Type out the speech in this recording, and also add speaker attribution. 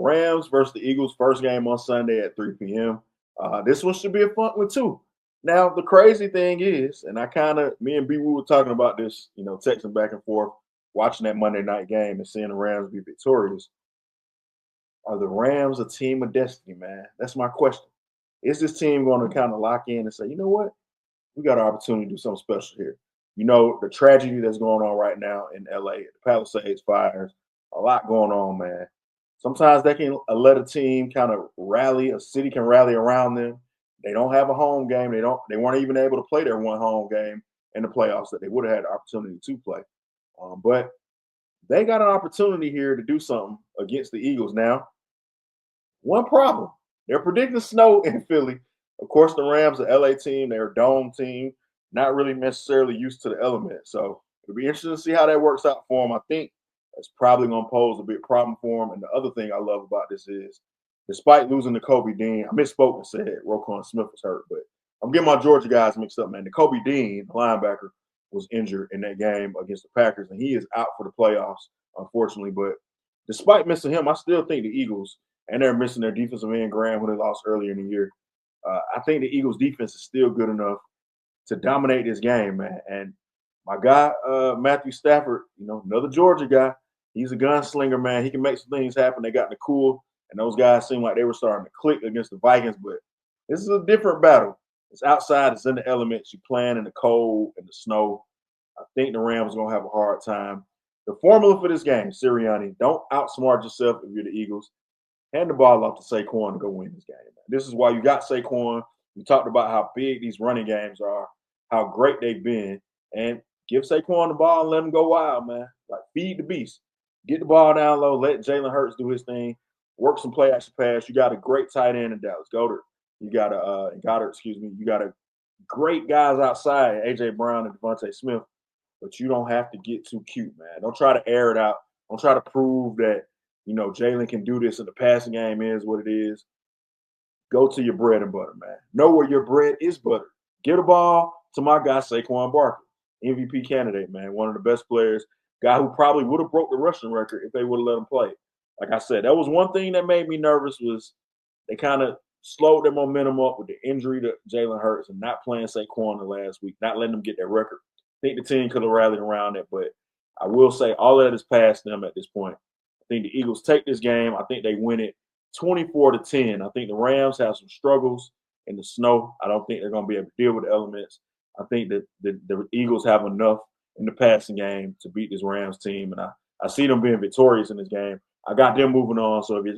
Speaker 1: Rams versus the Eagles, first game on Sunday at 3 p.m. This one should be a fun one too. Now, the crazy thing is, and me and B Woo were talking about this, texting back and forth, watching that Monday night game and seeing the Rams be victorious. Are the Rams a team of destiny, man? That's my question. Is this team going to kind of lock in and say, you know what? We got an opportunity to do something special here. The tragedy that's going on right now in LA, the Palisades fires, a lot going on, man. Sometimes they can let a team kind of rally, a city can rally around them. They don't have a home game. They weren't even able to play their one home game in the playoffs that they would have had the opportunity to play. But they got an opportunity here to do something against the Eagles now. One problem. They're predicting snow in Philly. Of course, the Rams, the LA team, they're a dome team, not really necessarily used to the element. So it'll be interesting to see how that works out for them. I think that's probably going to pose a big problem for them. And the other thing I love about this is, despite losing to Kobe Dean, I misspoke and said Roquan Smith was hurt, but I'm getting my Georgia guys mixed up, man. The Kobe Dean, the linebacker, was injured in that game against the Packers, and he is out for the playoffs, unfortunately. But despite missing him, I still think the Eagles, and they're missing their defensive end, Graham, when they lost earlier in the year. I think the Eagles' defense is still good enough to dominate this game, man. And my guy, Matthew Stafford, another Georgia guy, he's a gunslinger, man. He can make some things happen. They got in the cool, and those guys seemed like they were starting to click against the Vikings. But this is a different battle. It's outside. It's in the elements. You're playing in the cold and the snow. I think the Rams are going to have a hard time. The formula for this game, Sirianni, don't outsmart yourself if you're the Eagles. Hand the ball off to Saquon to go win this game. This is why you got Saquon. We talked about how big these running games are, how great they've been, and give Saquon the ball and let him go wild, man. Like, feed the beast. Get the ball down low. Let Jalen Hurts do his thing. Work some play action pass. You got a great tight end in Dallas Goedert. You got Goddard. You got a great guys outside, AJ Brown and Devontae Smith. But you don't have to get too cute, man. Don't try to air it out. Don't try to prove that Jalen can do this and the passing game is what it is. Go to your bread and butter, man. Know where your bread is buttered. Get the ball to my guy, Saquon Barkley. MVP candidate, man. One of the best players. Guy who probably would have broke the rushing record if they would have let him play. Like I said, that was one thing that made me nervous was they kind of slowed their momentum up with the injury to Jalen Hurts and not playing Saquon the last week, not letting them get that record. I think the team could have rallied around it, but I will say all of that is past them at this point. I think the Eagles take this game. I think they win it 24-10. I think the Rams have some struggles in the snow. I don't think they're going to be able to deal with the elements. I think that the Eagles have enough in the passing game to beat this Rams team, and I see them being victorious in this game. I got them moving on. So if you're